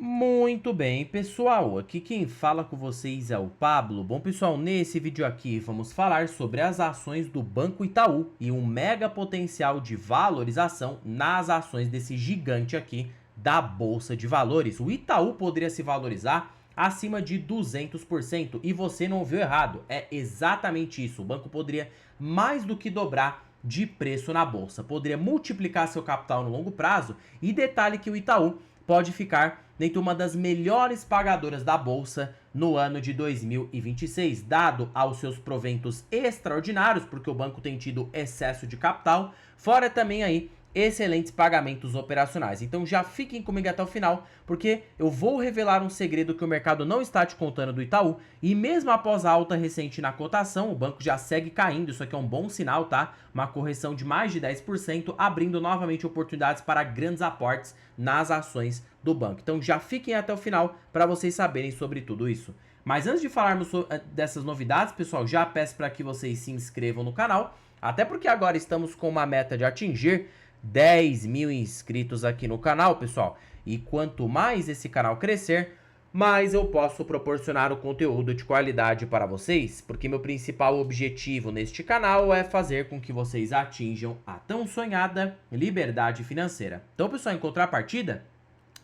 Muito bem, pessoal, aqui quem fala com vocês é o Pablo. Bom, pessoal, nesse vídeo aqui vamos falar sobre as ações do Banco Itaú e um mega potencial de valorização nas ações desse gigante aqui da Bolsa de Valores. O Itaú poderia se valorizar acima de 200% e você não ouviu errado, é exatamente isso. O banco poderia mais do que dobrar de preço na bolsa, poderia multiplicar seu capital no longo prazo e detalhe que o Itaú pode ficar entre uma das melhores pagadoras da bolsa no ano de 2026, dado aos seus proventos extraordinários, porque o banco tem tido excesso de capital, fora também aí excelentes pagamentos operacionais. Então já fiquem comigo até o final, porque eu vou revelar um segredo que o mercado não está te contando do Itaú, e mesmo após a alta recente na cotação, o banco já segue caindo, isso aqui é um bom sinal, tá? Uma correção de mais de 10%, abrindo novamente oportunidades para grandes aportes nas ações do banco. Então já fiquem até o final para vocês saberem sobre tudo isso. Mas antes de falarmos dessas novidades, pessoal, já peço para que vocês se inscrevam no canal, até porque agora estamos com uma meta de atingir 10 mil inscritos aqui no canal, pessoal. E quanto mais esse canal crescer, mais eu posso proporcionar o conteúdo de qualidade para vocês, porque meu principal objetivo neste canal é fazer com que vocês atinjam a tão sonhada liberdade financeira. Então, pessoal, em contrapartida,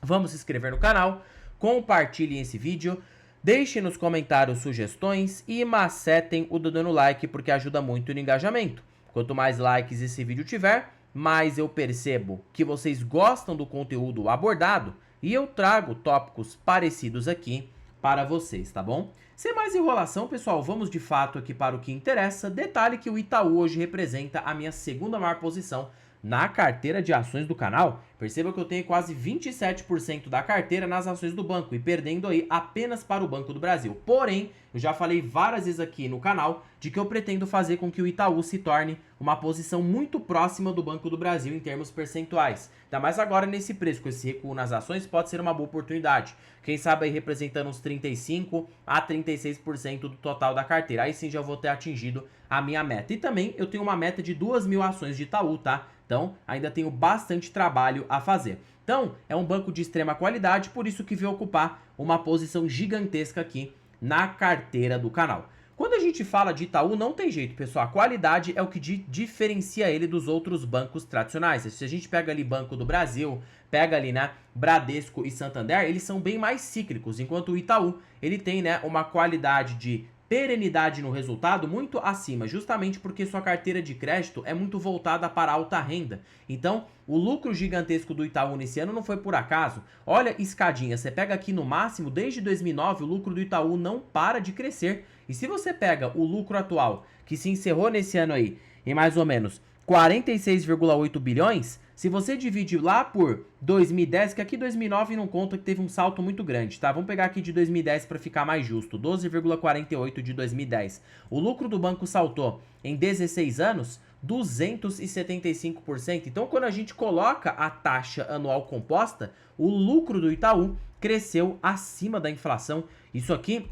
vamos se inscrever no canal, compartilhem esse vídeo, deixem nos comentários sugestões e macetem o dedo no like, porque ajuda muito no engajamento. Quanto mais likes esse vídeo tiver, mais eu percebo que vocês gostam do conteúdo abordado e eu trago tópicos parecidos aqui para vocês, tá bom? Sem mais enrolação, pessoal, vamos de fato aqui para o que interessa. Detalhe que o Itaú hoje representa a minha segunda maior posição na carteira de ações do canal. Perceba que eu tenho quase 27% da carteira nas ações do banco e perdendo aí apenas para o Banco do Brasil. Porém, eu já falei várias vezes aqui no canal de que eu pretendo fazer com que o Itaú se torne uma posição muito próxima do Banco do Brasil em termos percentuais. Ainda mais agora nesse preço, com esse recuo nas ações, pode ser uma boa oportunidade. Quem sabe aí representando uns 35 a 36% do total da carteira. Aí sim já vou ter atingido a minha meta. E também eu tenho uma meta de 2.000 ações de Itaú, tá? Então, ainda tenho bastante trabalho a fazer. Então, é um banco de extrema qualidade, por isso que veio ocupar uma posição gigantesca aqui na carteira do canal. Quando a gente fala de Itaú, não tem jeito, pessoal. A qualidade é o que diferencia ele dos outros bancos tradicionais. Se a gente pega ali Banco do Brasil, pega ali, né, Bradesco e Santander, eles são bem mais cíclicos, enquanto o Itaú, ele tem, né, uma qualidade de perenidade no resultado muito acima, justamente porque sua carteira de crédito é muito voltada para alta renda. Então, o lucro gigantesco do Itaú nesse ano não foi por acaso. Olha, escadinha, você pega aqui no máximo, desde 2009, o lucro do Itaú não para de crescer. E se você pega o lucro atual, que se encerrou nesse ano aí, em mais ou menos 46,8 bilhões, se você divide lá por 2010, que aqui 2009 não conta que teve um salto muito grande, tá? Vamos pegar aqui de 2010 para ficar mais justo, 12,48 de 2010. O lucro do banco saltou em 16 anos 275%. Então, quando a gente coloca a taxa anual composta, o lucro do Itaú cresceu acima da inflação. Isso aqui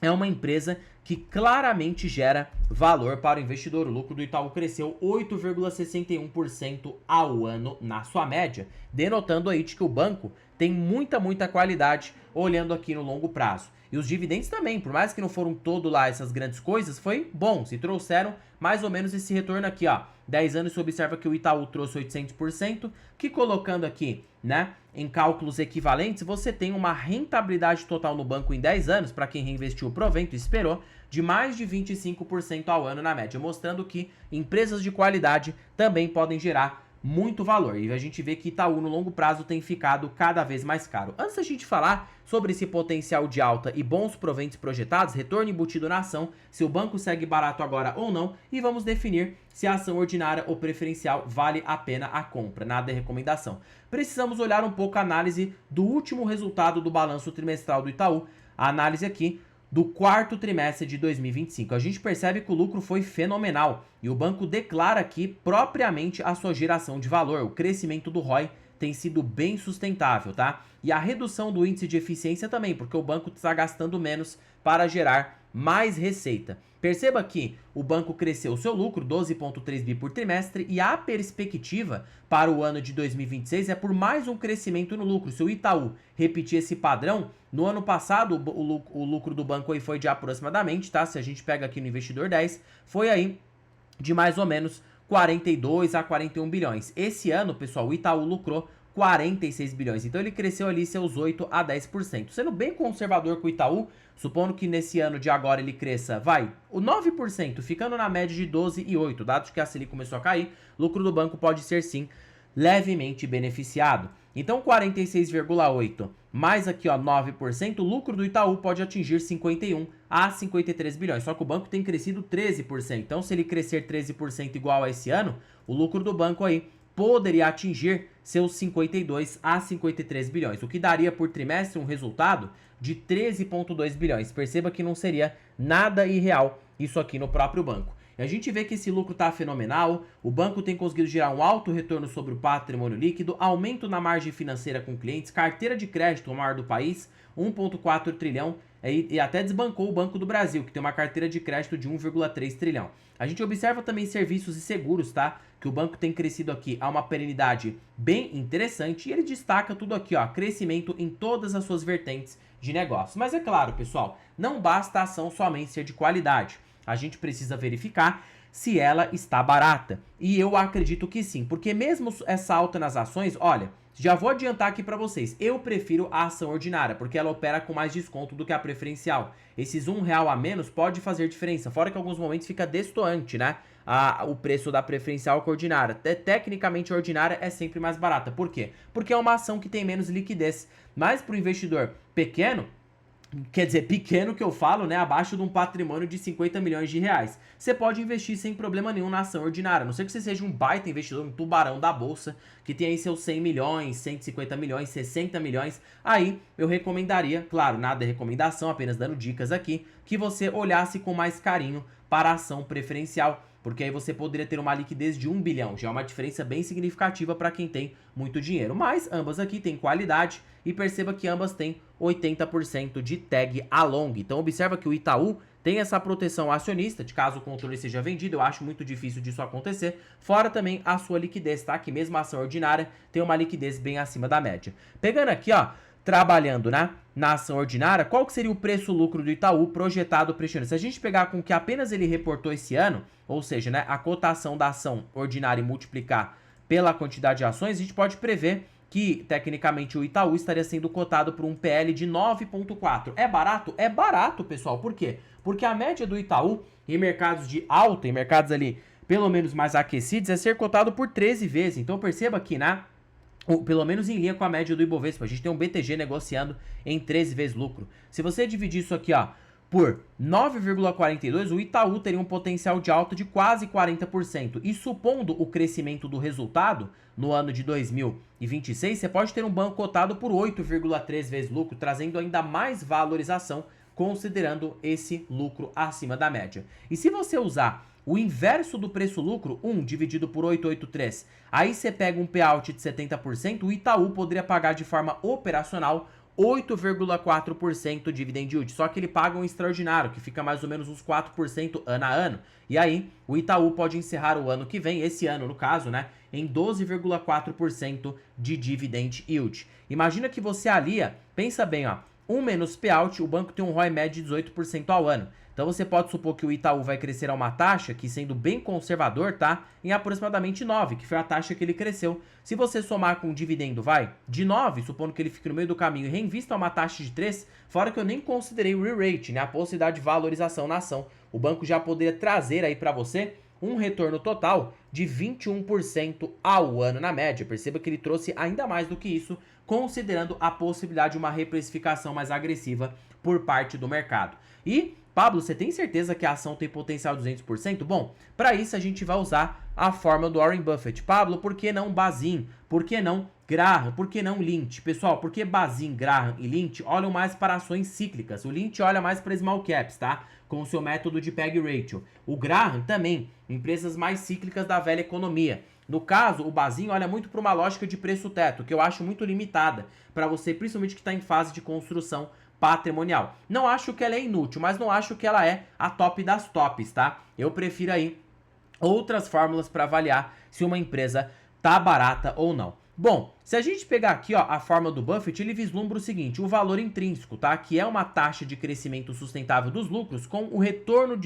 é uma empresa que claramente gera valor para o investidor. O lucro do Itaú cresceu 8,61% ao ano na sua média, denotando aí de que o banco tem muita qualidade olhando aqui no longo prazo. E os dividendos também, por mais que não foram todo lá essas grandes coisas, foi bom, se trouxeram mais ou menos esse retorno aqui, ó. 10 anos você observa que o Itaú trouxe 800%, que colocando aqui, né, em cálculos equivalentes, você tem uma rentabilidade total no banco em 10 anos, para quem reinvestiu o provento e esperou, de mais de 25% ao ano na média, mostrando que empresas de qualidade também podem gerar muito valor. E a gente vê que Itaú no longo prazo tem ficado cada vez mais caro. Antes da gente falar sobre esse potencial de alta e bons proventos projetados, retorno embutido na ação, se o banco segue barato agora ou não, e vamos definir se a ação ordinária ou preferencial vale a pena a compra. Nada é recomendação. Precisamos olhar um pouco a análise do último resultado do balanço trimestral do Itaú, a análise aqui do quarto trimestre de 2025. A gente percebe que o lucro foi fenomenal e o banco declara aqui propriamente a sua geração de valor. O crescimento do ROI tem sido bem sustentável, tá? E a redução do índice de eficiência também, porque o banco está gastando menos para gerar mais receita. Perceba que o banco cresceu o seu lucro, 12,3 bi por trimestre, e a perspectiva para o ano de 2026 é por mais um crescimento no lucro. Se o Itaú repetir esse padrão, no ano passado o lucro do banco aí foi de aproximadamente, tá? Se a gente pega aqui no Investidor 10, foi aí de mais ou menos 42 a 41 bilhões. Esse ano, pessoal, o Itaú lucrou 46 bilhões. Então ele cresceu ali seus 8 a 10%. Sendo bem conservador com o Itaú, supondo que nesse ano de agora ele cresça, o 9%, ficando na média de 12,8%. Dados que a Selic começou a cair, lucro do banco pode ser sim levemente beneficiado. Então 46,8 mais aqui ó 9%, o lucro do Itaú pode atingir 51 a 53 bilhões. Só que o banco tem crescido 13%. Então se ele crescer 13% igual a esse ano, o lucro do banco aí poderia atingir seus 52 a 53 bilhões, o que daria por trimestre um resultado de 13,2 bilhões. Perceba que não seria nada irreal isso aqui no próprio banco. E a gente vê que esse lucro está fenomenal, o banco tem conseguido gerar um alto retorno sobre o patrimônio líquido, aumento na margem financeira com clientes, carteira de crédito, o maior do país, 1,4 trilhão, e até desbancou o Banco do Brasil, que tem uma carteira de crédito de 1,3 trilhão. A gente observa também serviços e seguros, tá? Que o banco tem crescido aqui a uma perenidade bem interessante e ele destaca tudo aqui, ó, crescimento em todas as suas vertentes de negócio. Mas é claro, pessoal, não basta a ação somente ser de qualidade. A gente precisa verificar se ela está barata. E eu acredito que sim, porque mesmo essa alta nas ações, olha, já vou adiantar aqui para vocês, eu prefiro a ação ordinária, porque ela opera com mais desconto do que a preferencial. Esses R$1 a menos pode fazer diferença, fora que em alguns momentos fica destoante, né? O preço da preferencial com a ordinária. Tecnicamente a ordinária é sempre mais barata. Por quê? Porque é uma ação que tem menos liquidez. Mas para o investidor pequeno, quer dizer, pequeno que eu falo, né, abaixo de um patrimônio de 50 milhões de reais. Você pode investir sem problema nenhum na ação ordinária, a não ser que você seja um baita investidor, um tubarão da bolsa, que tem aí seus 100 milhões, 150 milhões, 60 milhões. Aí eu recomendaria, claro, nada é recomendação, apenas dando dicas aqui, que você olhasse com mais carinho para a ação preferencial, porque aí você poderia ter uma liquidez de 1 bilhão, já é uma diferença bem significativa para quem tem muito dinheiro. Mas ambas aqui têm qualidade e perceba que ambas têm 80% de tag along. Então observa que o Itaú tem essa proteção acionista, de caso o controle seja vendido, eu acho muito difícil disso acontecer, fora também a sua liquidez, tá? Que mesmo a ação ordinária tem uma liquidez bem acima da média. Pegando aqui, ó, trabalhando, né, na ação ordinária, qual que seria o preço-lucro do Itaú projetado para este ano? Se a gente pegar com o que apenas ele reportou esse ano, ou seja, né, a cotação da ação ordinária e multiplicar pela quantidade de ações, a gente pode prever que, tecnicamente, o Itaú estaria sendo cotado por um PL de 9,4. É barato? É barato, pessoal. Por quê? Porque a média do Itaú em mercados de alta, em mercados ali pelo menos mais aquecidos, é ser cotado por 13 vezes. Então perceba que, né, pelo menos em linha com a média do Ibovespa, a gente tem um BTG negociando em 13 vezes lucro. Se você dividir isso aqui, ó, por 9,42, o Itaú teria um potencial de alta de quase 40%. E supondo o crescimento do resultado no ano de 2026, você pode ter um banco cotado por 8,3 vezes lucro, trazendo ainda mais valorização, considerando esse lucro acima da média. E se você usar o inverso do preço-lucro, 1 dividido por 883, aí você pega um payout de 70%, o Itaú poderia pagar de forma operacional 8,4% dividend yield, só que ele paga um extraordinário, que fica mais ou menos uns 4% ano a ano. E aí, o Itaú pode encerrar o ano que vem, esse ano no caso, né, em 12,4% de dividend yield. Imagina que você alia, pensa bem, ó, 1 menos payout, o banco tem um ROI médio de 18% ao ano. Então você pode supor que o Itaú vai crescer a uma taxa que, sendo bem conservador, tá, em aproximadamente 9, que foi a taxa que ele cresceu. Se você somar com o dividendo, de 9, supondo que ele fique no meio do caminho e reinvista a uma taxa de 3, fora que eu nem considerei o re-rate, né, a possibilidade de valorização na ação. O banco já poderia trazer aí para você um retorno total de 21% ao ano na média. Perceba que ele trouxe ainda mais do que isso, considerando a possibilidade de uma reprecificação mais agressiva por parte do mercado. E Pablo, você tem certeza que a ação tem potencial de 200%? Bom, para isso a gente vai usar a fórmula do Warren Buffett. Pablo, por que não Bazin? Por que não Graham? Por que não Lynch? Pessoal, por que Bazin, Graham e Lynch olham mais para ações cíclicas? O Lynch olha mais para small caps, tá? Com o seu método de PEG ratio. O Graham também, empresas mais cíclicas da velha economia. No caso, o Bazin olha muito para uma lógica de preço-teto, que eu acho muito limitada para você, principalmente que está em fase de construção, patrimonial. Não acho que ela é inútil, mas não acho que ela é a top das tops, tá? Eu prefiro aí outras fórmulas para avaliar se uma empresa tá barata ou não. Bom, se a gente pegar aqui, ó, a fórmula do Buffett, ele vislumbra o seguinte, o valor intrínseco, tá? Que é uma taxa de crescimento sustentável dos lucros com o retorno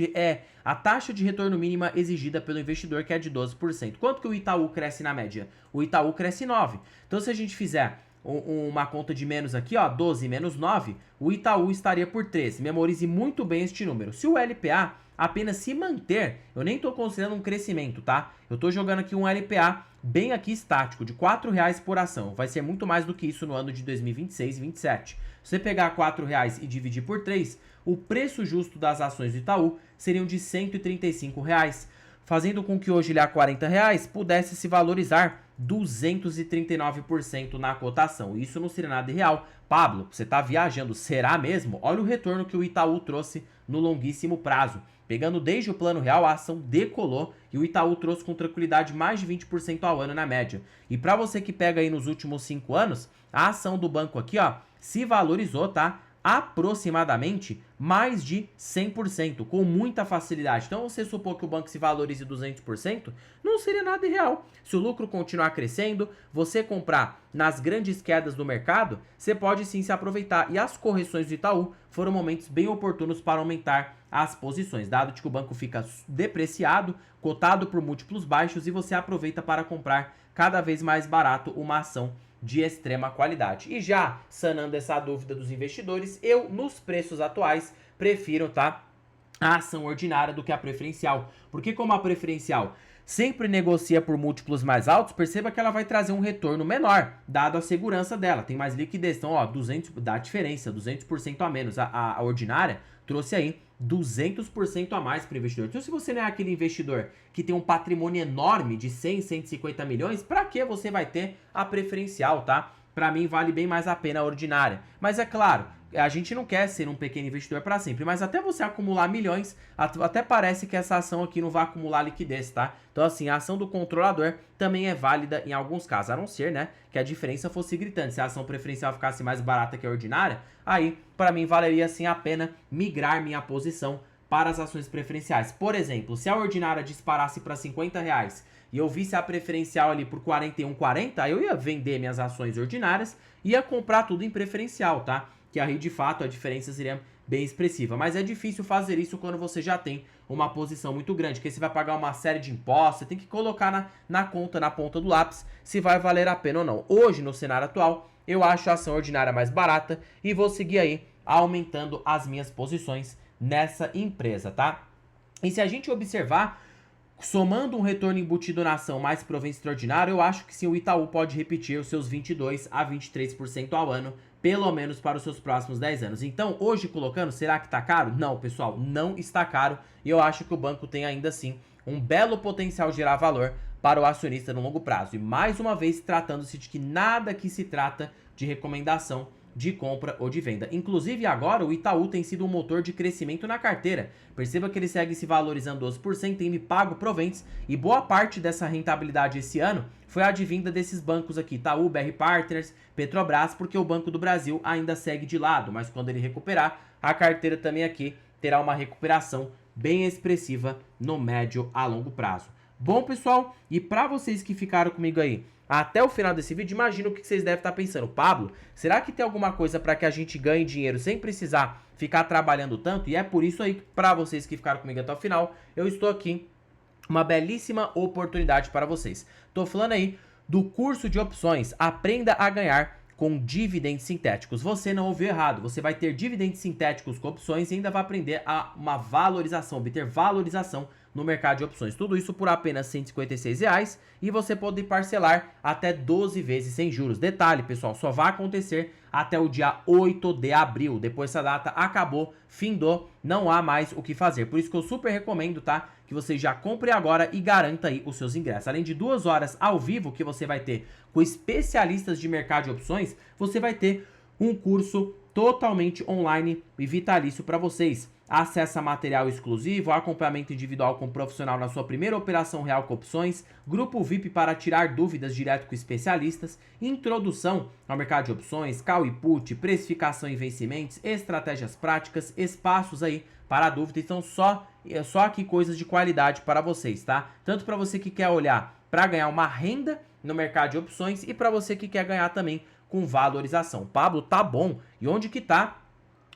a taxa de retorno mínima exigida pelo investidor, que é de 12%. Quanto que o Itaú cresce na média? O Itaú cresce 9%. Então, se a gente fizer uma conta de menos aqui, ó, 12 menos 9, o Itaú estaria por 13. Memorize muito bem este número. Se o LPA apenas se manter, eu nem estou considerando um crescimento, tá? Eu estou jogando aqui um LPA bem aqui estático, de R$4 por ação. Vai ser muito mais do que isso no ano de 2026 e 2027. Se você pegar R$4 e dividir por 3, o preço justo das ações do Itaú seriam de R$135, fazendo com que hoje ele a R$40 pudesse se valorizar 239% na cotação. Isso não seria nada real. Pablo, você está viajando, será mesmo? Olha o retorno que o Itaú trouxe no longuíssimo prazo. Pegando desde o plano real, a ação decolou e o Itaú trouxe com tranquilidade mais de 20% ao ano na média. E para você que pega aí nos últimos 5 anos, a ação do banco aqui, ó, se valorizou, tá? Aproximadamente mais de 100%, com muita facilidade. Então, você supor que o banco se valorize 200%, não seria nada irreal. Se o lucro continuar crescendo, você comprar nas grandes quedas do mercado, você pode sim se aproveitar. E as correções do Itaú foram momentos bem oportunos para aumentar as posições, dado que o banco fica depreciado, cotado por múltiplos baixos e você aproveita para comprar cada vez mais barato uma ação de extrema qualidade. E já sanando essa dúvida dos investidores, eu, nos preços atuais, prefiro, tá, a ação ordinária do que a preferencial. Porque como a preferencial sempre negocia por múltiplos mais altos, perceba que ela vai trazer um retorno menor, dado a segurança dela, tem mais liquidez. Então, ó, 200, dá diferença, 200% a menos. A ordinária trouxe aí 200% a mais para o investidor. Então, se você não é aquele investidor que tem um patrimônio enorme de 100, 150 milhões, para que você vai ter a preferencial, tá? Para mim, vale bem mais a pena a ordinária. Mas é claro, a gente não quer ser um pequeno investidor para sempre, mas até você acumular milhões, até parece que essa ação aqui não vai acumular liquidez, tá? Então, assim, a ação do controlador também é válida em alguns casos, a não ser, né, que a diferença fosse gritante. Se a ação preferencial ficasse mais barata que a ordinária, aí, para mim, valeria, sim, a pena migrar minha posição para as ações preferenciais. Por exemplo, se a ordinária disparasse para R$50 e eu visse a preferencial ali por 41,40, eu ia vender minhas ações ordinárias e ia comprar tudo em preferencial, tá? Que aí, de fato, a diferença seria bem expressiva. Mas é difícil fazer isso quando você já tem uma posição muito grande, porque você vai pagar uma série de impostos, você tem que colocar na conta, na ponta do lápis, se vai valer a pena ou não. Hoje, no cenário atual, eu acho a ação ordinária mais barata e vou seguir aí aumentando as minhas posições nessa empresa, tá? E se a gente observar, somando um retorno embutido na ação mais provento extraordinário, eu acho que sim, o Itaú pode repetir os seus 22% a 23% ao ano, pelo menos para os seus próximos 10 anos. Então, hoje colocando, será que tá caro? Não, pessoal, não está caro. E eu acho que o banco tem ainda assim um belo potencial de gerar valor para o acionista no longo prazo. E mais uma vez, tratando-se de que nada aqui se trata de recomendação de compra ou de venda. Inclusive agora o Itaú tem sido um motor de crescimento na carteira. Perceba que ele segue se valorizando 12%, tem me pago proventos e boa parte dessa rentabilidade esse ano foi advinda desses bancos aqui, Itaú, BR Partners, Petrobras, porque o Banco do Brasil ainda segue de lado, mas quando ele recuperar, a carteira também aqui terá uma recuperação bem expressiva no médio a longo prazo. Bom, pessoal, e para vocês que ficaram comigo aí até o final desse vídeo, imagino o que vocês devem estar pensando. Pablo, será que tem alguma coisa para que a gente ganhe dinheiro sem precisar ficar trabalhando tanto? E é por isso aí, para vocês que ficaram comigo até o final, eu estou aqui, uma belíssima oportunidade para vocês. Tô falando aí do curso de opções Aprenda a Ganhar com dividendos sintéticos. Você não ouviu errado, você vai ter dividendos sintéticos com opções e ainda vai aprender uma valorização, obter valorização no mercado de opções. Tudo isso por apenas R$ 156 e você pode parcelar até 12 vezes sem juros. Detalhe, pessoal, só vai acontecer até o dia 8 de abril. Depois essa data acabou, findou, não há mais o que fazer. Por isso que eu super recomendo, tá? Que você já compre agora e garanta aí os seus ingressos. Além de 2 horas ao vivo que você vai ter com especialistas de mercado de opções, você vai ter um curso totalmente online e vitalício para vocês. Acesso a material exclusivo, acompanhamento individual com profissional na sua primeira operação real com opções, grupo VIP para tirar dúvidas direto com especialistas, introdução ao mercado de opções, call e put, precificação e vencimentos, estratégias práticas, espaços aí para dúvida. Então só aqui coisas de qualidade para vocês, tá? Tanto para você que quer olhar para ganhar uma renda no mercado de opções e para você que quer ganhar também com valorização. Pablo, tá bom. E onde que tá?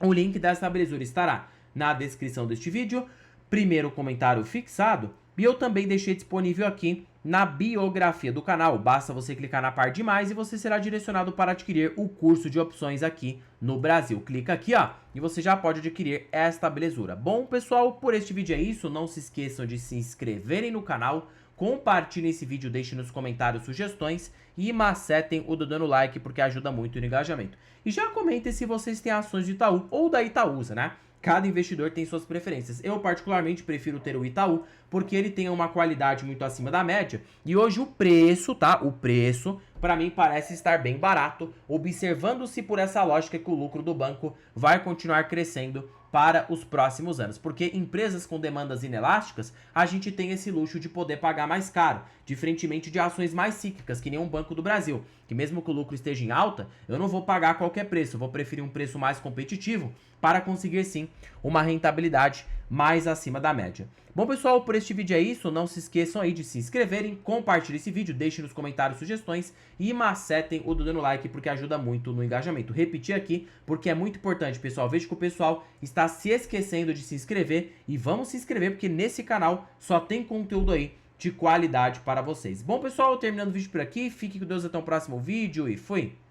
O link dessa belezura estará na descrição deste vídeo, primeiro comentário fixado, e eu também deixei disponível aqui na biografia do canal. Basta você clicar na parte de mais e você será direcionado para adquirir o curso de opções aqui no Brasil. Clica aqui, ó, e você já pode adquirir esta belezura. Bom, pessoal, por este vídeo é isso. Não se esqueçam de se inscreverem no canal, compartilhem esse vídeo, deixem nos comentários sugestões e macetem o dando like porque ajuda muito no engajamento. E já comentem se vocês têm ações de Itaú ou da Itaúsa, né? Cada investidor tem suas preferências. Eu particularmente prefiro ter o Itaú porque ele tem uma qualidade muito acima da média e hoje o preço, tá? O preço para mim parece estar bem barato, observando-se por essa lógica que o lucro do banco vai continuar crescendo para os próximos anos, porque empresas com demandas inelásticas, a gente tem esse luxo de poder pagar mais caro, diferentemente de ações mais cíclicas, que nem um Banco do Brasil, que mesmo que o lucro esteja em alta, eu não vou pagar qualquer preço, eu vou preferir um preço mais competitivo para conseguir sim uma rentabilidade mais acima da média. Bom, pessoal, por este vídeo é isso. Não se esqueçam aí de se inscreverem, compartilhem esse vídeo, deixem nos comentários sugestões e macetem o dando like porque ajuda muito no engajamento. Repetir aqui porque é muito importante, pessoal. Vejo que o pessoal está se esquecendo de se inscrever e vamos se inscrever porque nesse canal só tem conteúdo aí de qualidade para vocês. Bom, pessoal, terminando o vídeo por aqui. Fique com Deus até o próximo vídeo e fui!